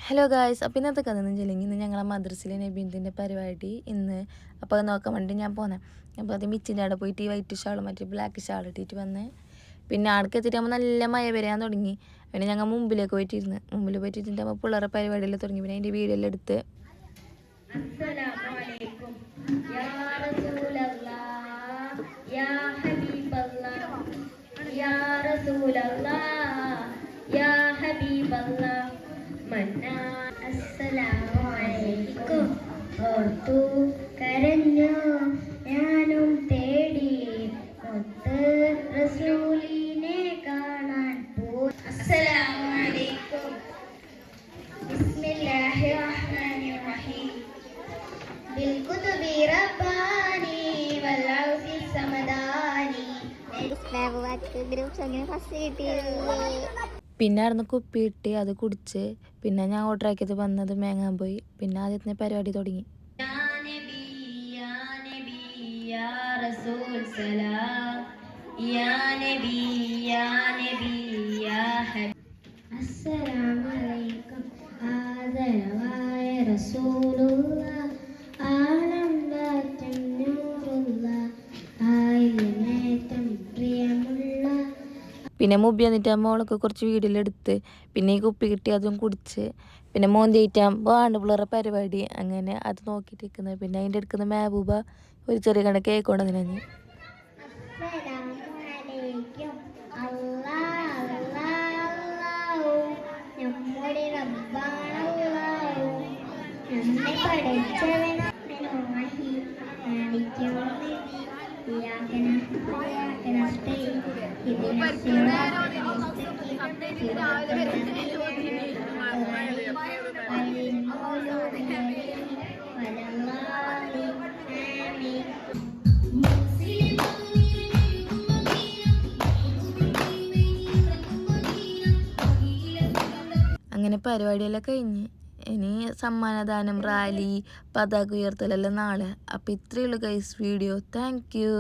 Hello guys, അപ്പോൾ ഇന്നത്തെ കഥ എന്ന് വെച്ചില്ലെങ്കിൽ ഇന്ന് ഞങ്ങളെ മദ്രസയിലെ നബീന്തിൻ്റെ പരിപാടി ഇന്ന്. അപ്പോൾ അത് നോക്കാൻ വേണ്ടി ഞാൻ പോന്നെ. അപ്പോൾ അത് മിച്ചിൻ്റെ അവിടെ പോയിട്ട് ഈ വൈറ്റ് ഷാളും മറ്റേ ബ്ലാക്ക് ഷാൾ ഇട്ടിട്ട് വന്ന് പിന്നെ ആൾക്ക് എത്തിയിട്ടാകുമ്പോൾ നല്ല മഴ വരാൻ തുടങ്ങി. പിന്നെ ഞങ്ങൾ മുമ്പിലേക്ക് പോയിട്ടിരുന്ന് പോയിട്ടിരുന്നിട്ടാകുമ്പോൾ പിള്ളേരെ പരിപാടിയെല്ലാം തുടങ്ങി. പിന്നെ അതിൻ്റെ വീഡിയോ എല്ലാം എടുത്ത് ഓർത്തു കരഞ്ഞു ഞാനും തേടി ഒത്ത് റസൂലിനെ കാണാൻ പോയി. അസ്സലാമു അലൈക്കും. ബിസ്മില്ലാഹിർ റഹ്മാനിർ റഹീം. ബിൽ കുതുബി റബ്ബാനി വൽ ഔസി സമദാനി. ഗ്രൂപ്പ്സ് അങ്ങനെ ഫസ്റ്റ് കിട്ടിയില്ലേ. പിന്നെ അവിടുന്ന് കുപ്പി ഇട്ട് അത് കുടിച്ച് പിന്നെ ഞാൻ ഓർഡർ ആക്കിയത് വന്നത് മേങ്ങാൻ പോയി. പിന്നെ ആദ്യത്തെ പരിപാടി തുടങ്ങി. അസ്സലാമലൈക്കും. ആദരവായ റസൂലുള്ളാഹ് ആനന്ദാറ്റം നൂറുള്ളാഹ് ആയിരമേറ്റം പ്രിയമുള്ള. പിന്നെ മുബി വന്നിട്ട് മോളൊക്കെ കുറച്ച് വീഡിയോയിലെടുത്ത് പിന്നെ ഈ കുപ്പി കിട്ടി അതും കുടിച്ച് പിന്നെ മോന്തിയിട്ടാകുമ്പോൾ ആണ്ടുപിള്ളേറെ പരിപാടി അങ്ങനെ അത് നോക്കിയിട്ടിരിക്കുന്നത്. പിന്നെ അതിൻ്റെ എടുക്കുന്ന മെഹബൂബ ഒരു ചെറിയ കണ്ട കേക്ക് കൊണ്ടുവന്നിരുന്നു. അങ്ങനെ പരിപാടിയെല്ലാം കഴിഞ്ഞ് ഇനി സമ്മാനദാനം, റാലി, പതാക ഉയർത്തലെല്ലാം നാളെ. അപ്പോൾ ഇത്രയേ ഉള്ളൂ ഗൈസ് വീഡിയോ. Thank you.